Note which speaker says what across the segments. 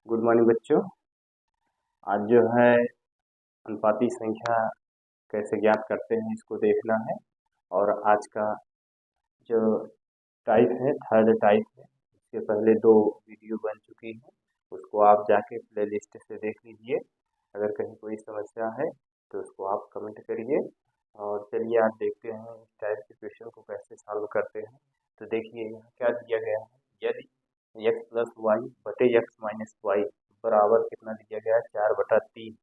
Speaker 1: Good morning बच्चों। आज जो है अनुपाती संख्या कैसे ज्ञात करते हैं इसको देखना है। और आज का जो टाइप है थर्ड टाइप है। इसके पहले 2 वीडियो बन चुकी हैं, उसको आप जाके प्लेलिस्ट से देख लीजिए। अगर कहीं कोई समस्या है तो उसको आप कमेंट करिए। और चलिए आज देखते हैं इस टाइप के क्वेश्चन को कैसे सॉल्व करते हैं। तो देखिए यहाँ क्या दिया गया है, यदि x प्लस वाई बटे एक्स माइनस वाई बराबर कितना दिया गया है 4/3,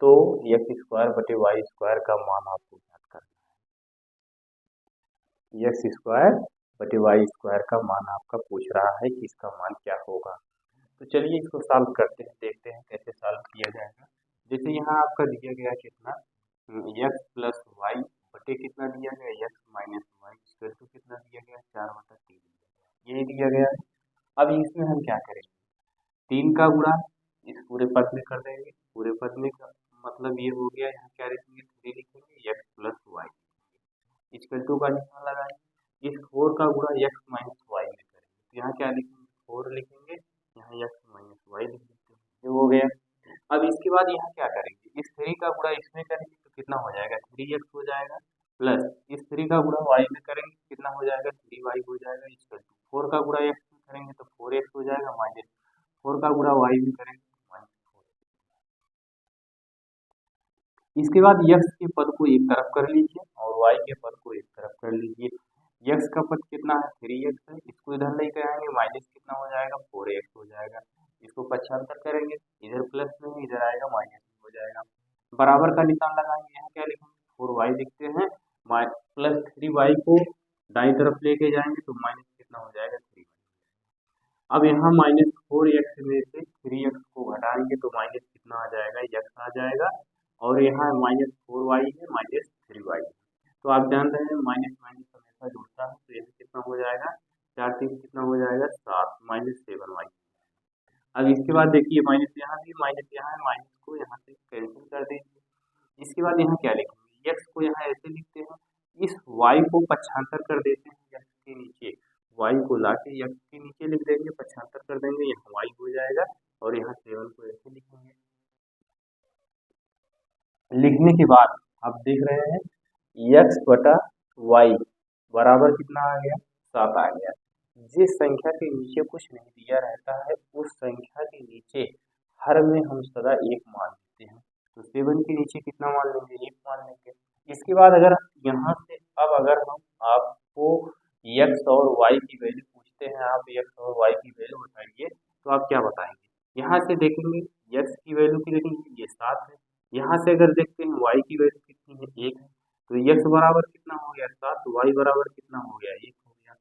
Speaker 1: तो एक्स स्क्वायर बटे वाई स्क्वायर का मान आपको ज्ञात करना है। एक्स स्क्वायर बटे वाई स्क्वायर का मान आपका पूछ रहा है कि इसका मान क्या होगा। तो चलिए इसको सॉल्व करते हैं, देखते हैं कैसे सॉल्व किया जाएगा। जैसे यहाँ आपका दिया गया कितना एक्स प्लस वाई बटे कितना दिया गया एक्स माइनस वाई स्क्वायर, तो कितना दिया गया 4/3 ये दिया गया है। अब इसमें हम क्या करेंगे, 3 का गुणा इस पूरे पद में कर देंगे। पूरे पद में का मतलब ये हो गया, यहाँ क्या लिखेंगे 3 लिखेंगे X plus Y, equal to का निशान लगाएंगे। इस 4 का गुणा एक्स माइनस वाई में करेंगे, तो यहाँ क्या लिखेंगे 4 लिखेंगे, यहाँ एक्स माइनस वाई लिख देते हैं, ये हो गया। अब इसके बाद यहाँ क्या करेंगे, इस 3 का गुणा इसमें करेंगे तो कितना हो जाएगा 3x हो जाएगा, प्लस इस 3 का गुणा y में करेंगे कितना हो जाएगा 3y हो जाएगा, इक्वल टू 4 का गुणा x में करेंगे तो 4x हो जाएगा, माइनस 4 का गुणा y में करेंगे तो -4। इसके बाद x के पद को एक तरफ कर लीजिए और y के पद को एक तरफ कर लीजिए। x का पद कितना है 3x है, इसको इधर लेके आएंगे, माइनस कितना हो जाएगा 4x हो जाएगा। इसको पक्षांतर करेंगे, इधर प्लस में है, इधर आएगा माइनस हो जाएगा। बराबर का निशान लगाएंगे, यहाँ क्या लिखेंगे 4y लिखते हैं, प्लस 3y को दाईं तरफ लेके जाएंगे तो माइनस कितना हो जाएगा 3y। अब यहाँ -4x में से 3x को घटाएंगे तो माइनस कितना आ जाएगा x आ जाएगा, और यहाँ -4y है -3y। तो आप जान रहे हैं माइनस माइनस हमेशा जुड़ता है, तो यहाँ कितना हो जाएगा 4 3 कितना हो जाएगा 7 -7y। अब इसके बाद देखिए माइनस यहाँ भी माइनस यहाँ है, माइनस को यहाँ से कैंसिल कर दीजिए। इसके बाद यहाँ क्या लिखेंगे, x को यहाँ ऐसे लिखते हैं, इस y को पक्षांतर कर देते हैं x के नीचे, y को लाके x के नीचे लिख देंगे, पक्षांतर कर देंगे, यहाँ y हो जाएगा, और यहाँ 7 को ऐसे लिखेंगे। लिखने के बाद आप देख रहे हैं x बटा y बराबर कितना आ गया 7 आ गया। जिस संख्या के नीचे कुछ नहीं दिया रहता है उस संख्या के नीचे हर में हम सदा 1 मान लेते हैं, तो 7 के नीचे कितना मान लेंगे 1 मान लेंगे। इसके बाद अगर यहाँ से अब अगर हम आपको x और y की वैल्यू पूछते हैं, आप x और y की वैल्यू बताइए, तो आप क्या बताएंगे। यहाँ से देखेंगे x की वैल्यू कितनी है, ये 7 है। यहाँ से अगर देखते हैं y की वैल्यू कितनी है 1 है, तो x बराबर कितना हो गया 7, तो y बराबर कितना हो गया 1 हो गया,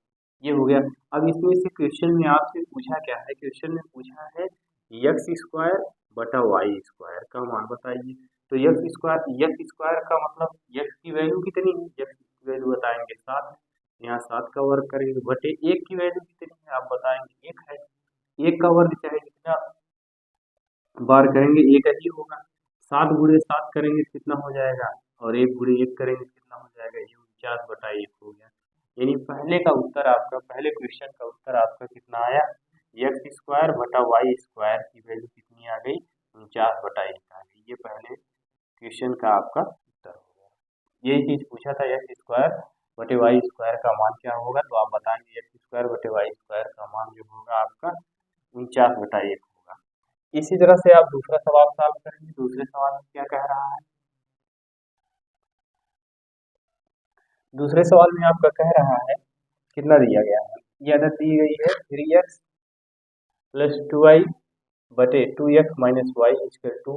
Speaker 1: ये हो गया। अब इसमें से क्वेश्चन में आपसे पूछा क्या है, क्वेश्चन में पूछा है एक्स स्क्वायर बटा वाई स्क्वायर का मान बताइए। तो एक्स स्क्वायर का मतलब एक्स की वैल्यू कितनी है, एक्स की वैल्यू बताएंगे 7 है, यहाँ 7 का वर्ग करेंगे, बटे 1 की वैल्यू कितनी है आप बताएंगे 1 है। 1 का वर्ग चाहे जितना बार करेंगे 1 ही होगा। 7 गुणे 7 करेंगे कितना हो जाएगा, और 1 गुणे 1 करेंगे कितना हो जाएगा, ये 49/1 हो गया। यानी पहले का उत्तर आपका, पहले क्वेश्चन का उत्तर आपका कितना आया, एक्स स्क्वायर बटा वाई स्क्वायर की वैल्यू कितनी आ गई 49/1 आ गई। ये पहले क्वेश्चन का आपका उत्तर हो गया। यही चीज पूछा था एक्स स्क्वायर बटे वाई स्क्वायर का मान क्या होगा, तो आप बताएंगे एक्स स्क्वायर बटे वाई स्क्वायर का मान जो होगा आपका 49/1 होगा। इसी तरह से आप दूसरा सवाल सॉल्व करेंगे। दूसरे सवाल में क्या कह रहा है, दूसरे सवाल में आपका कह रहा है कितना दिया गया है, ये आदत दी गई है 3x प्लस 2y बटे 2x minus Y equal to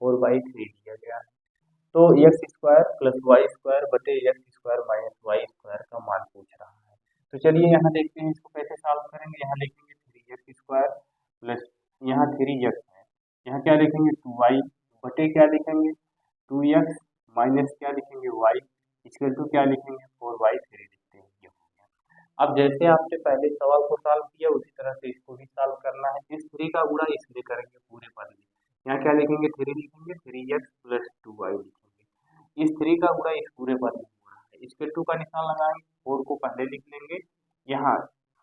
Speaker 1: 4/3 दिया गया है। तो x square plus Y square बटे x square minus Y square का मान पूछ रहा है। तो चलिए यहाँ देखते हैं इसको कैसे सॉल्व करेंगे। यहाँ लिखेंगे 3x स्क्वायर प्लस, यहाँ 3x है, यहाँ क्या लिखेंगे 2y बटे क्या लिखेंगे 2x माइनस क्या लिखेंगे y इक्वल टू क्या लिखेंगे 4/3 लिखते हैं, ये हो गया। अब जैसे आपने पहले सवाल को सॉल्व किया उसी तरह से इसको भी सॉल्व करना है। इस 3 का गुणा इसमें करेंगे पूरे पद में, यहाँ क्या लिखेंगे 3 लिखेंगे, 3x प्लस 2y लिखेंगे। इस 3 का गुणा इस पूरे पद में हो रहा है, इसके 2 का निशान लगाएंगे, 4 को पहले लिख लेंगे, यहाँ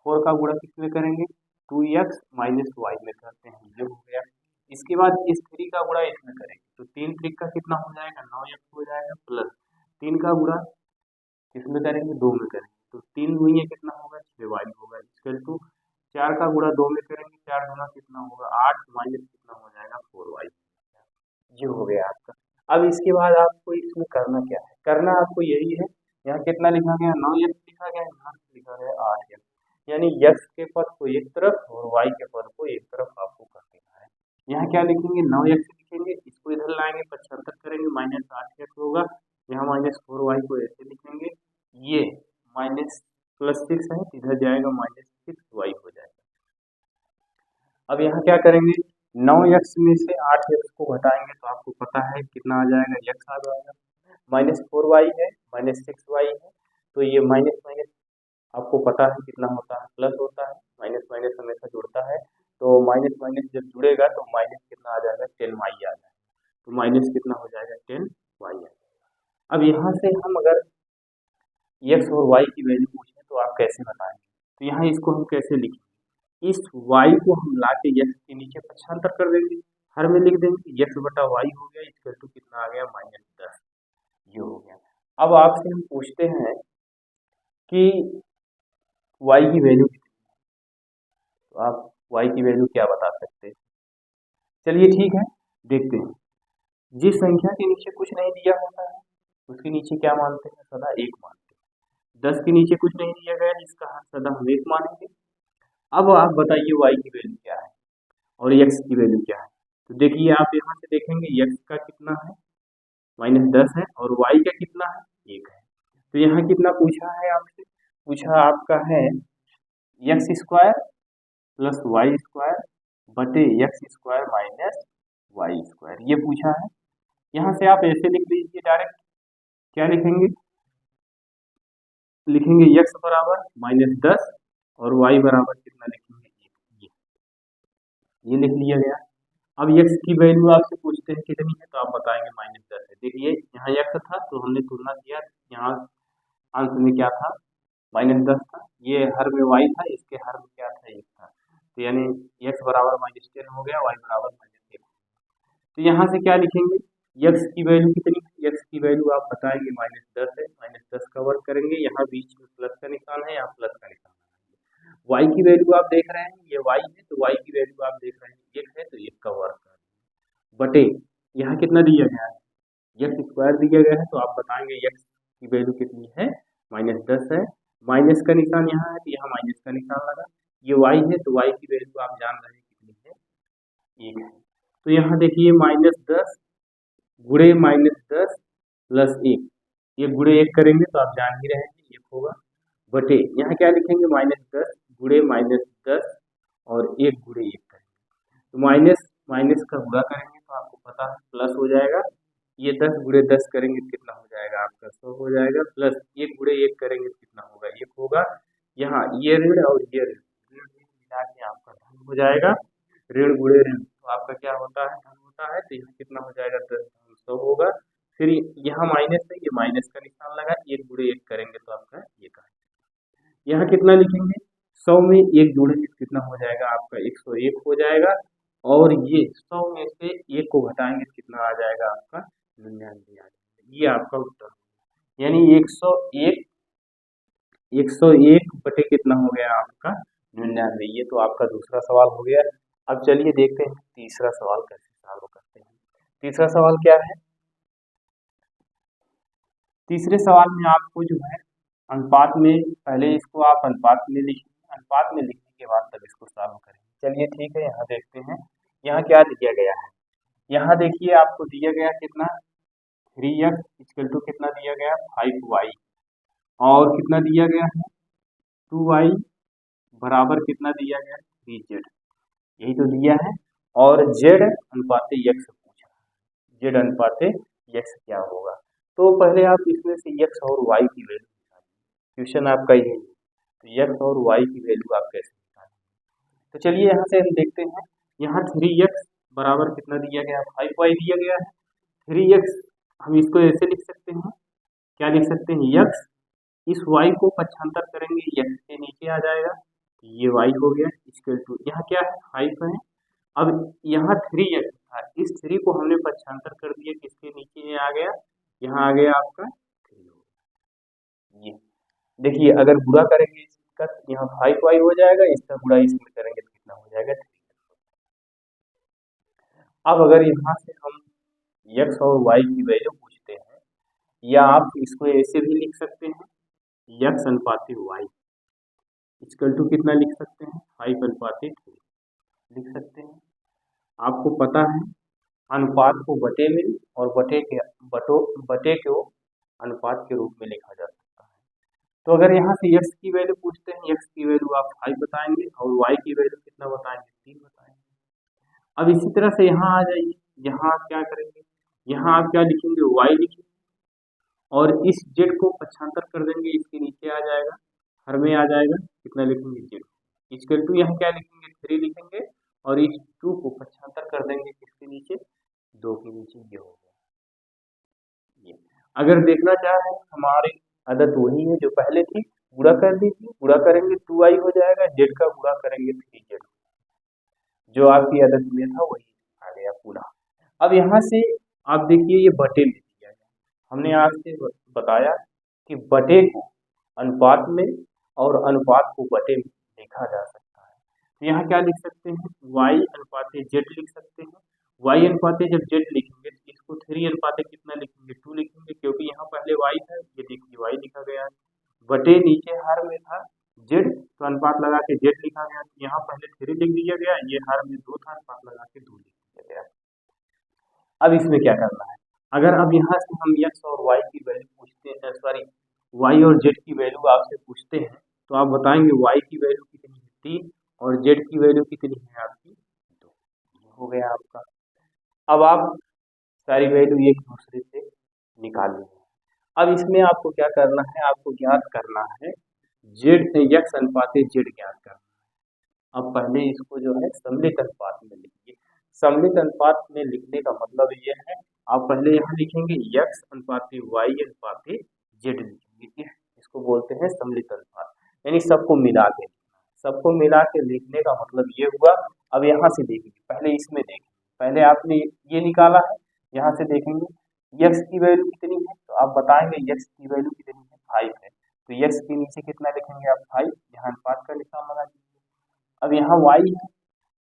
Speaker 1: 4 का गुणा किस में करेंगे 2x माइनस वाई में करते हैं, ये हो गया। इसके बाद इस 3 का गुणा इसमें करेंगे तो 3 3 का कितना हो जाएगा 9x हो जाएगा, प्लस 3 का गुणा किसमें करेंगे 2 में करेंगे तो 3 दूनी कितना होगा 6y होगा, इक्वल टू 4 का गुणा 2 में करेंगे 4 गुना कितना होगा 8 माइनस कितना हो जाएगा 4y, ये हो गया आपका। अब इसके बाद आपको इसमें करना क्या है, करना आपको यही है, यहाँ कितना लिखा गया 9x लिखा गया, यहाँ लिखा गया 8x, यानी x के पद को एक तरफ और y के पद को एक तरफ आपको कर देना है। यहाँ क्या लिखेंगे 9x लिखेंगे, इसको इधर लाएंगे 75 करेंगे माइनस 8x होगा, यहाँ माइनस 4y को ऐसे लिखेंगे, ये माइनस प्लस 6 है इधर जाएगा माइनस 6y हो जाएगा। अब यहाँ क्या करेंगे 9x में से 8x को घटाएंगे तो आपको पता है कितना आ जाएगा x आ जाएगा, माइनस 4y है माइनस 6y है, तो ये माइनस माइनस आपको पता है कितना होता है प्लस होता है, माइनस माइनस हमेशा जुड़ता है, तो माइनस माइनस जब जुड़ेगा तो माइनस कितना आ जाएगा 10y आ जाएगा, तो माइनस कितना हो जाएगा 10y आ जाएगा। अब यहाँ से हम अगर x और y की वैल्यू पूछें तो आप कैसे बताएंगे, तो यहाँ इसको हम कैसे लिखेंगे, इस y को हम ला के x के नीचे पक्षांतर कर देंगे, हर में लिख देंगे x बटा y हो गया, इक्वल टू कितना आ गया माइनस 10, ये हो गया। अब आपसे हम पूछते हैं कि y की वैल्यू कितनी है, तो आप y की वैल्यू क्या बता सकते हैं, चलिए ठीक है देखते हैं। जिस संख्या के नीचे कुछ नहीं दिया होता है उसके नीचे क्या मानते हैं सदा 1 मानते हैं, 10 के नीचे कुछ नहीं दिया गया जिसका हर सदा हम 1 मानेंगे। अब आप बताइए y की वैल्यू क्या है और x की वैल्यू क्या है, तो देखिए आप यहाँ से देखेंगे x का कितना है माइनस 10 है और y का कितना है 1 है, तो यहाँ कितना पूछा है आपसे, पूछा आपका है x square plus Y square बटे x square minus Y square, ये पूछा है। यहाँ से आप ऐसे लिख लीजिए डायरेक्ट, क्या लिखेंगे, लिखेंगे x बराबर माइनस 10 और y बराबर कितना लिखेंगे 1, ये लिख लिया गया। अब x की वैल्यू आपसे पूछते हैं कितनी है तो आप बताएंगे माइनस 10 है, देखिए यहाँ x था तो हमने तुलना किया, यहाँ अंश में क्या था माइनस 10 था, ये हर में y था, इसके हर में क्या था 1 था, तो यानी x बराबर माइनस 10 हो गया, y बराबर माइनस 1। तो यहाँ से क्या लिखेंगे x की वैल्यू कितनी है, x की वैल्यू आप बताएंगे माइनस 10 है, माइनस 10 का वर्ग करेंगे, यहाँ बीच में प्लस का निशान है, यहाँ प्लस का निशान है। y की वैल्यू आप देख रहे हैं ये y है, तो y की वैल्यू आप देख रहे हैं 1 है, तो 1 का वर्ग करेंगे बटे यहाँ कितना दिया गया है x स्क्वायर दिया गया है, तो आप बताएंगे x की वैल्यू कितनी है माइनस 10 है, माइनस का निशान यहाँ है तो यहाँ माइनस का निशान लगा, ये y है तो y की वैल्यू आप जान रहे हैं कितनी है 1 है, तो यहाँ देखिए माइनस 10 गुणे माइनस 10 प्लस 1, ये गुणे 1 करेंगे तो आप जान ही रहे हैं 1 होगा, बटे यहाँ क्या लिखेंगे माइनस 10 गुणे माइनस 10 और 1 गुणे 1 करेंगे, तो माइनस माइनस का गुणा करेंगे तो आपको पता है प्लस हो जाएगा, ये 10 गुणे 10 करेंगे कितना हो जाएगा आपका 100 हो जाएगा, प्लस 1 गुणे 1 करेंगे कितना होगा 1 होगा, यहाँ ये ऋण और ये ऋण मिला के आपका धन हो जाएगा, ऋण गुणे ऋण तो आपका क्या होता है धन होता है, तो यहाँ कितना हो जाएगा 10 100 होगा, फिर यहाँ माइनस है ये माइनस का निशान लगा, 1 गुणे 1 करेंगे तो आपका ये का, यहाँ कितना लिखेंगे 100 में 1 जोड़ेंगे कितना हो जाएगा आपका 101 हो जाएगा, और ये 100 में से 1 को घटाएंगे कितना आ जाएगा आपका 99 आ जाएगा, ये आपका उत्तर, यानी 101 बटे कितना हो गया आपका 99, ये तो आपका दूसरा सवाल हो गया। अब चलिए देखते हैं तीसरा सवाल कैसे सॉल्व करते हैं। तीसरा सवाल क्या है, तीसरे सवाल में आपको जो है अनुपात में, पहले इसको आप अनुपात में लिखिए, अनुपात में लिखने के बाद तब इसको सॉल्व करेंगे। चलिए ठीक है, यहाँ देखते हैं यहाँ क्या दिया गया है, यहाँ देखिए आपको दिया गया कितना 3x इक्वल टू कितना दिया गया 5y, और कितना दिया गया है 2y बराबर कितना दिया गया 3z, यही तो दिया है, और z अनुपाते x पूछा, z अनुपाते x क्या होगा, तो पहले आप इसमें से x और y की वैल्यू निकालिए, क्वेश्चन आपका यही है, तो x और y की वैल्यू आप कैसे निकालेंगे, तो चलिए यहाँ से हम देखते हैं, यहाँ 3x बराबर कितना दिया गया 5y दिया गया है, 3x हम इसको ऐसे लिख सकते हैं, क्या लिख सकते हैं x, इस y को पक्षांतर करेंगे x के नीचे आ जाएगा, तो ये y हो गया इक्वल टू, यहाँ क्या है 5 है। अब यहाँ 3x था, इस 3 को हमने पक्षांतर कर दिया, किसके नीचे ये आ गया, यहाँ आ गया आपका 3 हो गया। ये देखिए अगर गुणा करेंगे इसका तो यहाँ 5y हो जाएगा, इसका गुणा इसमें करेंगे तो कितना हो जाएगा 3। अब अगर यहाँ से हम x और y की वैल्यू पूछते हैं, या आप इसको ऐसे भी लिख सकते हैं x अनुपाती y इक्वल टू कितना लिख सकते हैं 5 अनुपाती 2 लिख सकते हैं। आपको पता है अनुपात को बटे में और बटे को अनुपात के रूप में लिखा जा सकता है। तो अगर यहाँ से x की वैल्यू पूछते हैं, x की वैल्यू आप 5 बताएंगे और y की वैल्यू कितना बताएंगे 3 बताएंगे। अब इसी तरह से यहाँ आ जाइए, यहाँ आप क्या करेंगे, यहाँ आप क्या लिखेंगे y लिखेंगे और इस z को पक्षांतर कर देंगे, इसके नीचे आ जाएगा, हर में आ जाएगा, कितना लिखेंगे z इक्वल टू, यहाँ क्या लिखेंगे 3 लिखेंगे और इस 2 को पक्षांतर कर देंगे किसके नीचे 2 के नीचे, ये हो गया। ये अगर देखना चाह रहे हैं हमारी आदत वही है जो पहले थी, गुणा कर दीजिए, गुणा करेंगे 2i हो जाएगा, z का गुणा करेंगे 3z, जो आपकी आदत में था वही आ गया पूरा। अब यहाँ से आप देखिए ये बटे में दिया है, हमने आज से बताया कि बटे को अनुपात में और अनुपात को बटे में लिखा जा सकता है। तो यहाँ क्या लिख सकते हैं y अनुपाते z लिख सकते हैं। y अनुपाते जब z लिखेंगे तो इसको 3 अनुपाते कितना लिखेंगे 2 लिखेंगे, क्योंकि यहाँ पहले y था, ये देखिए y लिखा गया है, बटे नीचे हर में था z, तो अनुपात लगा के z लिखा गया, तो यहाँ पहले 3 लिख दिया गया, ये हर में 2 था, अनुपात लगा के 2 लिख दिया गया। अब इसमें क्या करना है, अगर अब यहाँ से हम x और y की वैल्यू पूछते हैं, सॉरी y और z की वैल्यू आपसे पूछते हैं, तो आप बताएंगे y की वैल्यू कितनी है 3 और z की वैल्यू कितनी है आपकी 2, हो गया आपका। अब आप सारी वैल्यू एक दूसरे से निकाल लेंगे। अब इसमें आपको क्या करना है, आपको ज्ञात करना है x अनुपाते z ज्ञात करना है। अब पहले इसको जो है सम्मिलित अनुपात में लिखिए। सम्मिलित अनुपात में लिखने का मतलब ये है, आप पहले यहाँ लिखेंगे x अनुपाते y अनुपाते z लिखेंगे, इसको बोलते हैं सम्मिलित अनुपात, यानी सबको मिला के, सबको मिला के लिखने का मतलब ये हुआ। अब यहाँ से देखिए, पहले इसमें देखें, पहले आपने ये निकाला है, यहाँ से देखेंगे x की वैल्यू कितनी है, तो आप बताएंगे x की वैल्यू कितनी है 5 है, तो x के नीचे कितना लिखेंगे आप 5, यहाँ अनुपात का निशान लगा दीजिए। अब यहाँ y है,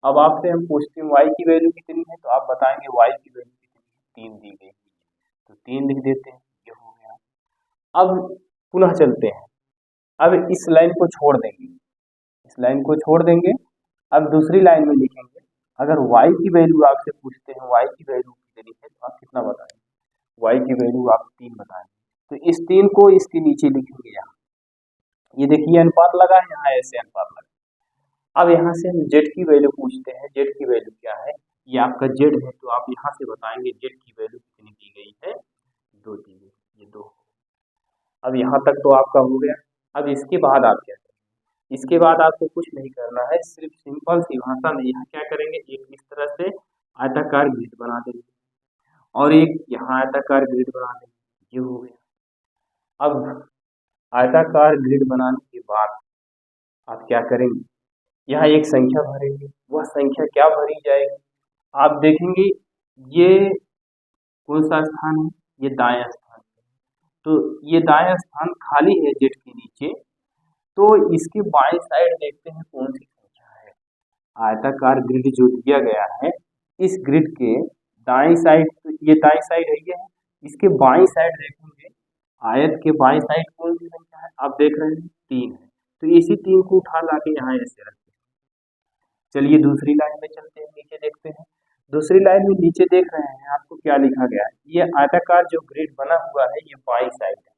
Speaker 1: अब आपसे हम पूछते हैं y की वैल्यू कितनी है, तो आप बताएंगे y की वैल्यू कितनी है 3 दी गई है, तो 3 लिख देते हैं, ये हो गया। अब पुनः चलते हैं, अब इस लाइन को छोड़ देंगे, इस लाइन को छोड़ देंगे, अब दूसरी लाइन में लिखेंगे। अगर y की वैल्यू आपसे पूछते हैं y की वैल्यू कितनी है, तो आप कितना बताएंगे, y की वैल्यू आप 3 बताएंगे, तो इस 3 को इसके नीचे लिखेंगे यहाँ, ये देखिए अनुपात लगा है, यहाँ ऐसे अनुपात लगा। अब यहाँ से हम z की वैल्यू पूछते हैं, z की वैल्यू क्या है, ये आपका z है, तो आप यहाँ से बताएंगे z की वैल्यू कितनी दी गई है 2 दी गई, ये 2। अब यहाँ तक तो आपका हो गया। अब इसके बाद आप क्या करेंगे, इसके बाद आपको कुछ नहीं करना है, सिर्फ सिंपल सी भाषा में यहाँ क्या करेंगे, एक इस तरह से आयताकार ग्रिड बना देंगे और एक यहाँ आयताकार ग्रिड बना देंगे, ये हो गया। अब आयताकार ग्रिड बनाने के बाद आप क्या करेंगे, यहाँ एक संख्या भरेंगे, वह संख्या क्या भरी जाएगी, आप देखेंगे ये कौन सा स्थान है, ये दायां स्थान है, तो ये दायां स्थान खाली है जेड के नीचे, तो इसके बाएं साइड देखते हैं कौन सी संख्या है। आयताकार ग्रिड जो दिया गया है, इस ग्रिड के दाएं साइड, तो ये दाएं साइड है, ये है, इसके बाएं साइड देखेंगे, आयत के बाएं साइड कौन सी संख्या है, आप देख रहे हैं 3 है, तो इसी 3 को उठा ला के यहाँ ऐसे रखते हैं। चलिए दूसरी लाइन में चलते हैं, नीचे देखते हैं, दूसरी लाइन में नीचे देख रहे हैं आपको क्या लिखा गया है, ये आयताकार जो ग्रिड बना हुआ है ये बाईं साइड है,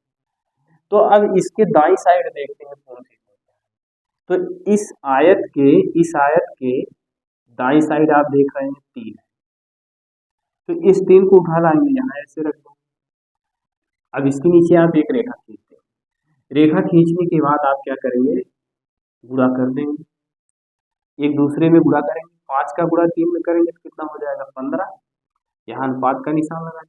Speaker 1: तो अब इसके दाईं साइड देखते हैं कौन सी संख्या है, तो इस आयत के दाईं साइड आप देख रहे हैं 3 है, तो इस 3 को उठा लाएंगे यहाँ ऐसे रख दो। अब इसके नीचे आप एक रेखा खींचते हैं, रेखा खींचने के बाद आप क्या करेंगे, गुणा कर देंगे, एक दूसरे में गुणा करेंगे, 5 का गुणा 3 में करेंगे तो कितना हो जाएगा 15, यहाँ अनुपात का निशान लगा,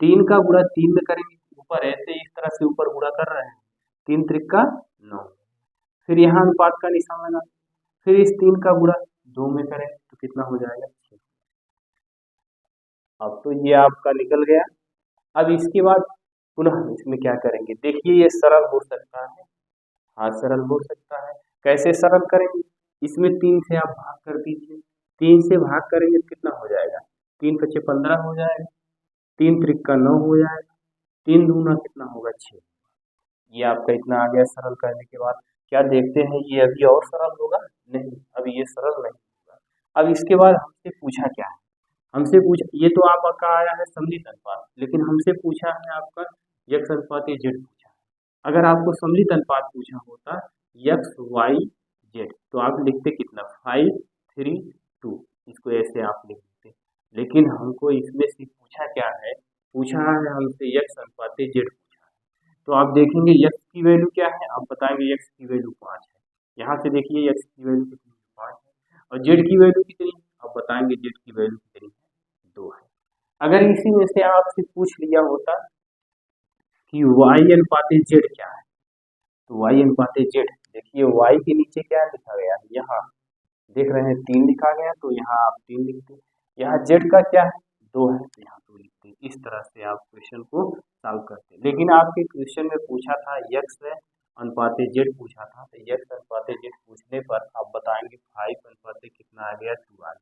Speaker 1: 3 का गुणा 3 में करेंगे, ऊपर ऐसे इस तरह से ऊपर गुणा कर रहे हैं, 3 त्रिक का 9, फिर यहाँ अनुपात का निशान लगा, फिर इस 3 का गुणा 2 में करें तो कितना हो जाएगा 6। अब तो ये आपका निकल गया। अब इसके बाद पुनः इसमें क्या करेंगे, देखिए ये सरल हो सकता है, हाँ सरल हो सकता है। कैसे सरल करेंगे, इसमें 3 से आप भाग कर दीजिए, 3 से भाग करेंगे तो कितना हो जाएगा, 3 पचे 15 हो जाएगा, 3 त्रिका 9 हो जाएगा, 3 दूना कितना होगा 6। ये आपका इतना आ गया सरल करने के बाद। क्या देखते हैं ये अभी और सरल होगा, नहीं अभी ये सरल नहीं होगा। अब इसके बाद हमसे पूछा क्या है, हमसे पूछा, ये तो आपका आया है सम्मिलित अनुपात, लेकिन हमसे पूछा है आपका यक्स अनुपात जेड पूछा है। अगर आपको सम्मिलित अनुपात पूछा होता यक्स वाई जेड तो आप लिखते कितना 5 3 2, इसको ऐसे आप लिख देते। लेकिन हमको इसमें से पूछा क्या है, पूछा है हमसे यक्स अनुपात जेड पूछा है। तो आप देखेंगे यक्स की वैल्यू क्या है, आप बताएंगे यक्स की वैल्यू 5 है। यहाँ से देखिए यक्स की वैल्यू कितनी 5 है, और जेड की वैल्यू कितनी है, आप बताएंगे जेड की वैल्यू कितनी है 2 है। अगर इसी में से आपसे पूछ लिया होता कि वाई अनुपात जेड क्या है, तो वाई अनुपात जेड, देखिए वाई के नीचे क्या लिखा गया है, यहाँ देख रहे हैं 3 लिखा गया, तो यहाँ आप 3 लिखते। यहाँ जेड का क्या है 2 है, तो यहाँ 2 लिखते। इस तरह से आप क्वेश्चन को सॉल्व करते। लेकिन आपके क्वेश्चन में पूछा था यक्स अनुपात जेड पूछा था, तो यक्स अनुपात जेड पूछने पर आप बताएंगे 5 अनुपात कितना आ गया 2 आ गया,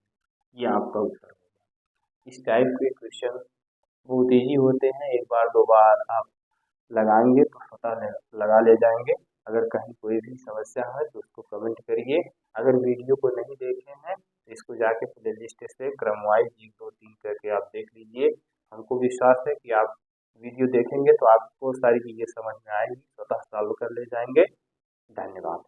Speaker 1: ये आपका उत्तर होगा। इस टाइप के क्वेश्चन बहुत ईजी होते हैं, एक बार दो बार आप लगाएंगे तो पता लगा ले जाएंगे। अगर कहीं कोई भी समस्या है तो उसको कमेंट करिए। अगर वीडियो को नहीं देखे हैं तो इसको जाके प्ले लिस्ट से क्रमवाइज 1 2 3 करके आप देख लीजिए। हमको विश्वास है कि आप वीडियो देखेंगे तो आपको सारी चीज़ें समझ में आएंगी, स्वतः सॉल्व कर ले जाएंगे। धन्यवाद।